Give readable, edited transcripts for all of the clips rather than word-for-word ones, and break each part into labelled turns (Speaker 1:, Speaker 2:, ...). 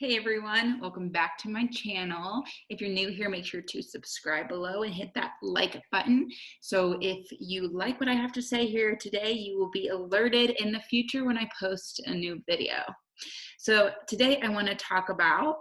Speaker 1: Hey everyone, welcome back to my channel. If you're new here, make sure to subscribe below and hit that like button. So if you like what I have to say here today, you will be alerted in the future when I post a new video. So today I want to talk about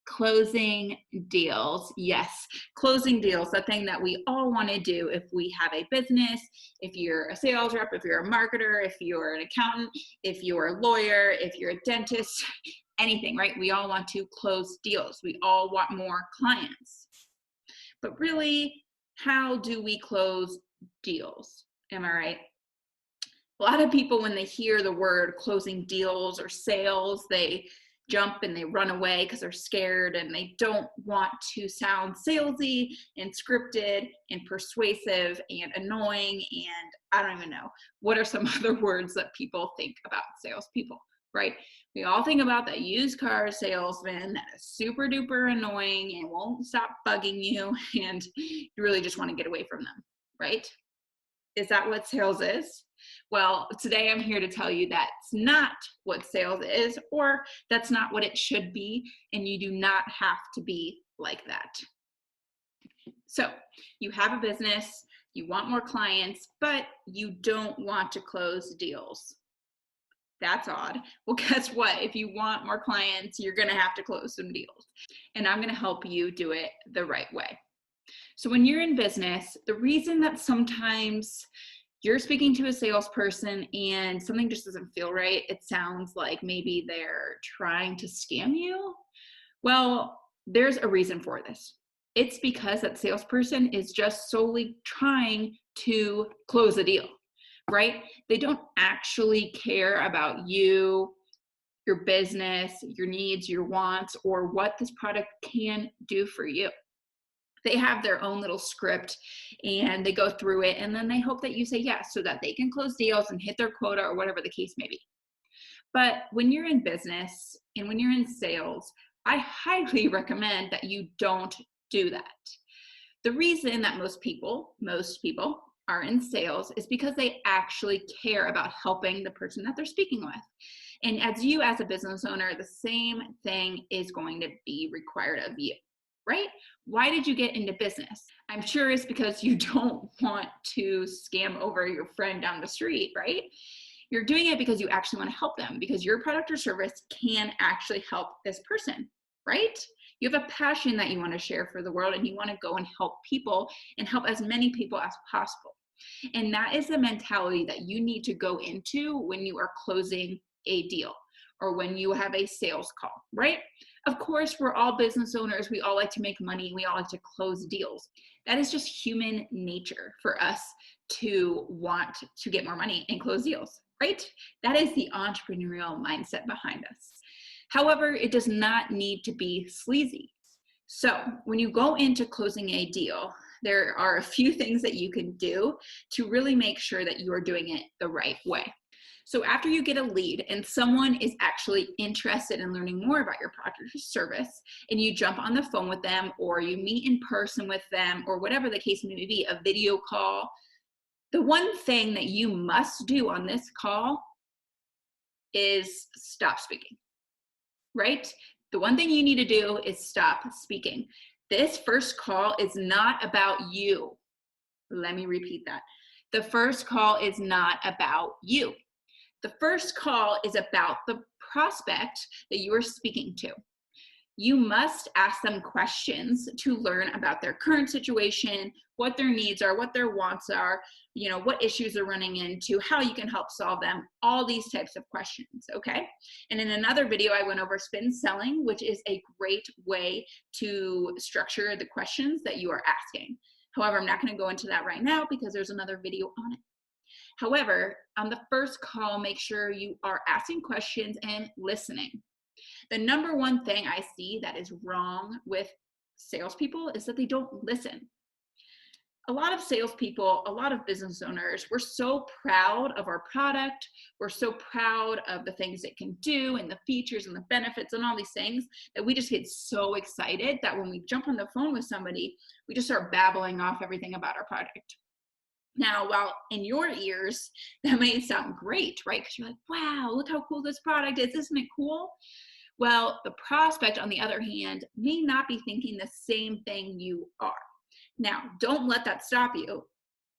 Speaker 1: closing deals. Yes, closing deals, the thing that we all want to do if we have a business, if you're a sales rep, if you're a marketer, if you're an accountant, if you're a lawyer, if you're a dentist, anything, right? We all want to close deals. We all want more clients. But really, how do we close deals? Am I right? A lot of people, when they hear the word closing deals or sales, they jump and they run away because they're scared and they don't want to sound salesy and scripted and persuasive and annoying and I don't even know. What are some other words that people think about salespeople, right? We all think about that used car salesman that is super duper annoying and won't stop bugging you and you really just want to get away from them, right? Is that what sales is? Well, today I'm here to tell you that's not what sales is, or that's not what it should be, and you do not have to be like that. So you have a business, you want more clients, but you don't want to close deals. That's odd. Well, guess what? If you want more clients, you're going to have to close some deals, and I'm going to help you do it the right way. So when you're in business, the reason that sometimes you're speaking to a salesperson and something just doesn't feel right, it sounds like maybe they're trying to scam you. Well, there's a reason for this. It's because that salesperson is just solely trying to close a deal, right? They don't actually care about you, your business, your needs, your wants, or what this product can do for you. They have their own little script and they go through it and then they hope that you say yes so that they can close deals and hit their quota or whatever the case may be. But when you're in business and when you're in sales, I highly recommend that you don't do that. The reason that most people are in sales is because they actually care about helping the person that they're speaking with. And as you as a business owner, the same thing is going to be required of you. Right? Why did you get into business? I'm sure it's because you don't want to scam over your friend down the street, right? You're doing it because you actually want to help them, because your product or service can actually help this person, right? You have a passion that you want to share for the world and you want to go and help people and help as many people as possible. And that is the mentality that you need to go into when you are closing a deal or when you have a sales call, right? Of course, we're all business owners. We all like to make money. We all like to close deals. That is just human nature for us to want to get more money and close deals, right? That is the entrepreneurial mindset behind us. However, it does not need to be sleazy. So when you go into closing a deal, there are a few things that you can do to really make sure that you are doing it the right way. So after you get a lead and someone is actually interested in learning more about your product or service, and you jump on the phone with them or you meet in person with them or whatever the case may be, a video call, the one thing that you must do on this call is stop speaking, right? The one thing you need to do is stop speaking. This first call is not about you. Let me repeat that. The first call is not about you. The first call is about the prospect that you are speaking to. You must ask them questions to learn about their current situation, what their needs are, what their wants are, what issues they're running into, how you can help solve them, all these types of questions, okay? And in another video, I went over spin selling, which is a great way to structure the questions that you are asking. However, I'm not going to go into that right now because there's another video on it. However, on the first call, make sure you are asking questions and listening. The number one thing I see that is wrong with salespeople is that they don't listen. A lot of salespeople, a lot of business owners, we're so proud of our product. We're so proud of the things it can do and the features and the benefits and all these things that we just get so excited that when we jump on the phone with somebody, we just start babbling off everything about our product. Now, while in your ears, that may sound great, right? Because you're like, wow, look how cool this product is. Isn't it cool? Well, the prospect, on the other hand, may not be thinking the same thing you are. Now, don't let that stop you.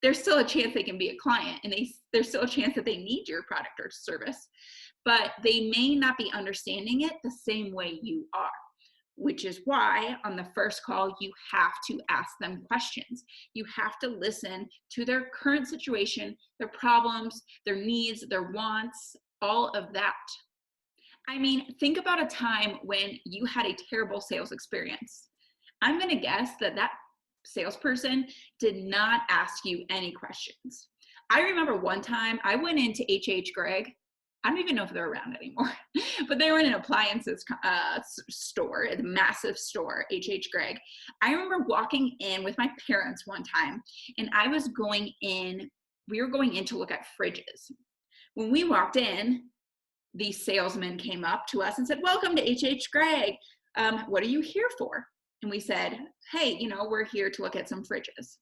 Speaker 1: There's still a chance they can be a client, and there's still a chance that they need your product or service, but they may not be understanding it the same way you are, which is why on the first call, you have to ask them questions. You have to listen to their current situation, their problems, their needs, their wants, all of that. I mean, think about a time when you had a terrible sales experience. I'm going to guess that that salesperson did not ask you any questions. I remember one time I went into H Gregg. I don't even know if they're around anymore, but they were in an appliances store, a massive store, H Gregg. I remember walking in with my parents one time, and we were going in to look at fridges. When we walked in, the salesman came up to us and said, "Welcome to H Gregg. What are you here for?" And we said, "Hey, we're here to look at some fridges."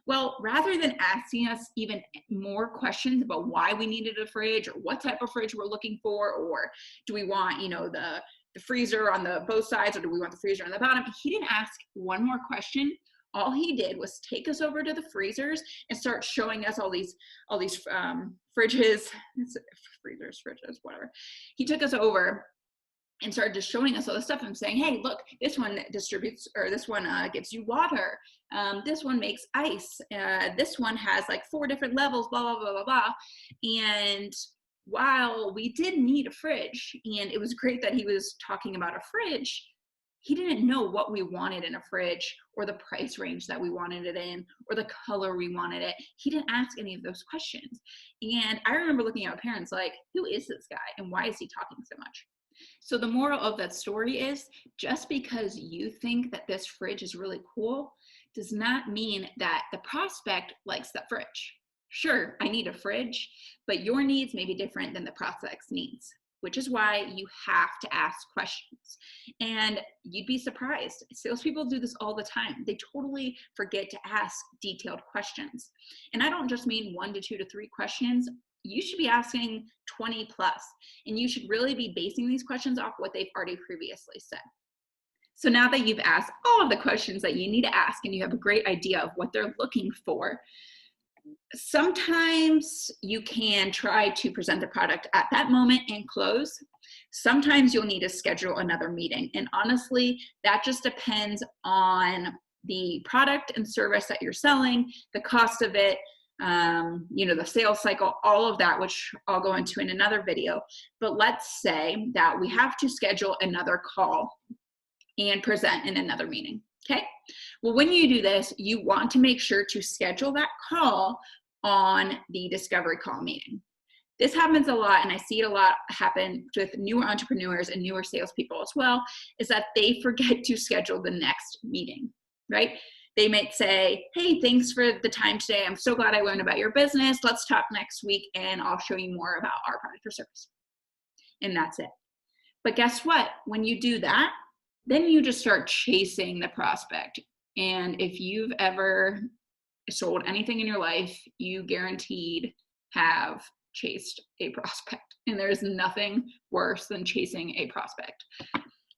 Speaker 1: Well, rather than asking us even more questions about why we needed a fridge or what type of fridge we're looking for, or do we want, the freezer on both sides, or do we want the freezer on the bottom? He didn't ask one more question. All he did was take us over to the freezers and start showing us all these fridges, fridges, whatever. He took us over and started just showing us all the stuff and saying, "Hey, look, this one distributes, or this one gives you water. This one makes ice. This one has like 4 different levels, blah, blah, blah, blah, blah." And while we did need a fridge, and it was great that he was talking about a fridge, he didn't know what we wanted in a fridge, or the price range that we wanted it in, or the color we wanted it. He didn't ask any of those questions. And I remember looking at my parents like, who is this guy and why is he talking so much? So the moral of that story is, just because you think that this fridge is really cool does not mean that the prospect likes that fridge. Sure, I need a fridge, but your needs may be different than the prospect's needs, which is why you have to ask questions. And you'd be surprised. Salespeople do this all the time. They totally forget to ask detailed questions. And I don't just mean 1 to 2 to 3 questions. You should be asking 20 plus, and you should really be basing these questions off what they've already previously said. So now that you've asked all of the questions that you need to ask, and you have a great idea of what they're looking for, sometimes you can try to present the product at that moment and close. Sometimes you'll need to schedule another meeting. And honestly, that just depends on the product and service that you're selling, the cost of it, the sales cycle, all of that, which I'll go into in another video. But let's say that we have to schedule another call and present in another meeting. Okay. Well, when you do this, you want to make sure to schedule that call on the discovery call meeting. This happens a lot, and I see it a lot happen with newer entrepreneurs and newer salespeople as well, is that they forget to schedule the next meeting, right? They might say, "Hey, thanks for the time today. I'm so glad I learned about your business. Let's talk next week and I'll show you more about our product or service." And that's it. But guess what? When you do that, then you just start chasing the prospect. And if you've ever sold anything in your life, you guaranteed have chased a prospect. And there's nothing worse than chasing a prospect.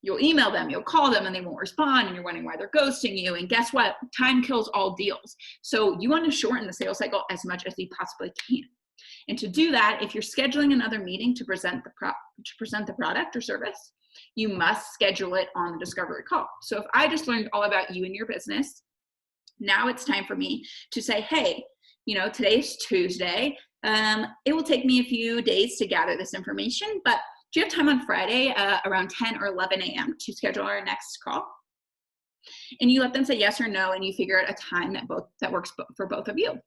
Speaker 1: You'll email them, you'll call them, and they won't respond, and you're wondering why they're ghosting you. And guess what? Time kills all deals. So you want to shorten the sales cycle as much as you possibly can. And to do that, if you're scheduling another meeting to present the product or service, you must schedule it on the discovery call. So if I just learned all about you and your business, now it's time for me to say, "Hey, today's Tuesday. It will take me a few days to gather this information, but do you have time on Friday around 10 or 11 a.m. to schedule our next call?" And you let them say yes or no, and you figure out a time that works for both of you.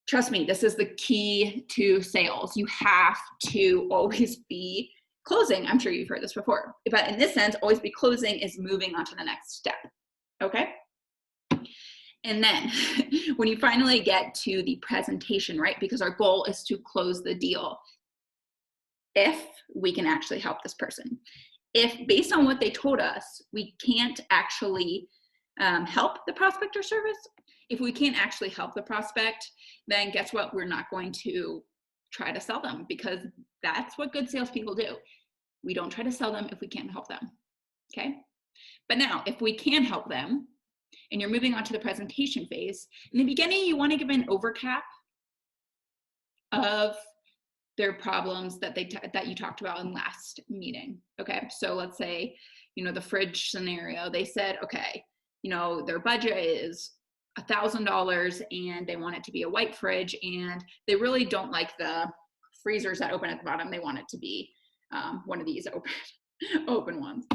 Speaker 1: Trust me, this is the key to sales. You have to always be closing. I'm sure you've heard this before, but in this sense, always be closing is moving on to the next step. Okay. And then when you finally get to the presentation, right? Because our goal is to close the deal. If we can actually help this person. If based on what they told us, we can't actually help the prospect or service, if we can't actually help the prospect, then guess what? We're not going to try to sell them, because that's what good salespeople do. We don't try to sell them if we can't help them, okay? But now, if we can help them, and you're moving on to the presentation phase, in the beginning, you want to give an overcap of their problems that that you talked about in last meeting. Okay, so let's say, the fridge scenario. They said, okay, their budget is $1,000 and they want it to be a white fridge, and they really don't like the freezers that open at the bottom. They want it to be one of these open ones.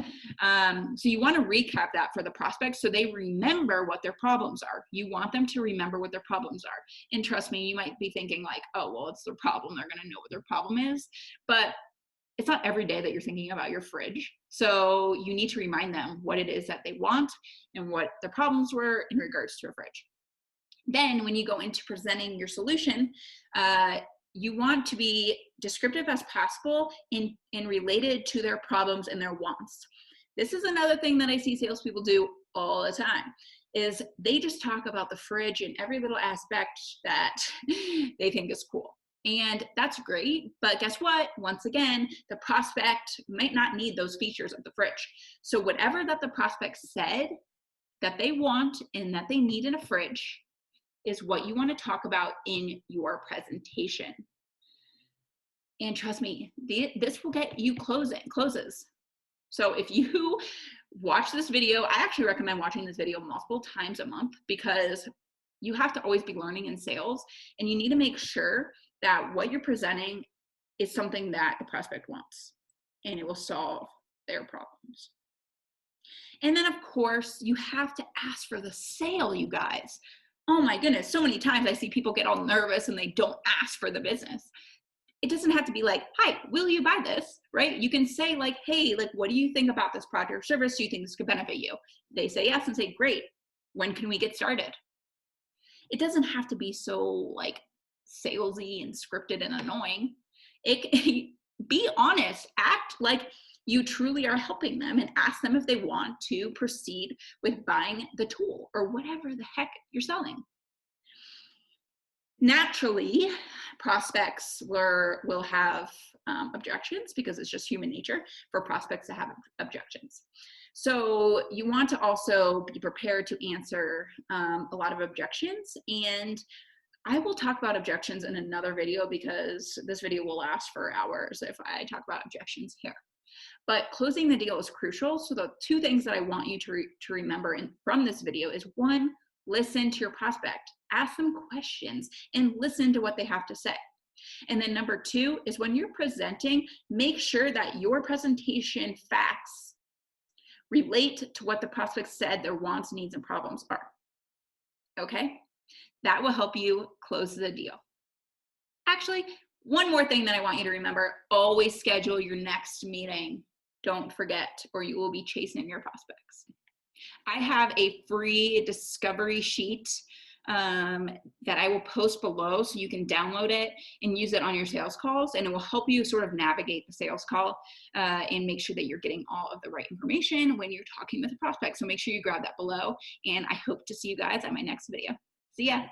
Speaker 1: So you want to recap that for the prospect so they remember what their problems are. You want them to remember what their problems are. And trust me, you might be thinking like, oh, well, it's their problem. They're going to know what their problem is. But it's not every day that you're thinking about your fridge. So you need to remind them what it is that they want and what their problems were in regards to a fridge. Then when you go into presenting your solution, you want to be descriptive as possible and related to their problems and their wants. This is another thing that I see salespeople do all the time, is they just talk about the fridge and every little aspect that they think is cool. And that's great, but guess what? Once again, the prospect might not need those features of the fridge. So whatever that the prospect said that they want and that they need in a fridge is what you want to talk about in your presentation. And trust me, this will get you closes. So if you watch this video, I actually recommend watching this video multiple times a month, because you have to always be learning in sales, and you need to make sure that what you're presenting is something that the prospect wants and it will solve their problems. And then of course, you have to ask for the sale, you guys. Oh my goodness, so many times I see people get all nervous and they don't ask for the business. It doesn't have to be like, hi, will you buy this, right? You can say like, hey, like, what do you think about this product or service? Do you think this could benefit you? They say yes and say, great, when can we get started? It doesn't have to be so like salesy and scripted and annoying. Be honest, act like you truly are helping them, and ask them if they want to proceed with buying the tool or whatever the heck you're selling. Naturally, prospects will have objections, because it's just human nature for prospects to have objections. So you want to also be prepared to answer a lot of objections. And I will talk about objections in another video, because this video will last for hours if I talk about objections here. But closing the deal is crucial. So the two things that I want you to remember from this video is, one, listen to your prospect, ask them questions and listen to what they have to say. And then number two is, when you're presenting, make sure that your presentation facts relate to what the prospect said their wants, needs, and problems are. Okay? That will help you close the deal. Actually, one more thing that I want you to remember: always schedule your next meeting. Don't forget, or you will be chasing your prospects. I have a free discovery sheet that I will post below, so you can download it and use it on your sales calls, and it will help you sort of navigate the sales call and make sure that you're getting all of the right information when you're talking with a prospect. So make sure you grab that below, and I hope to see you guys at my next video. See ya.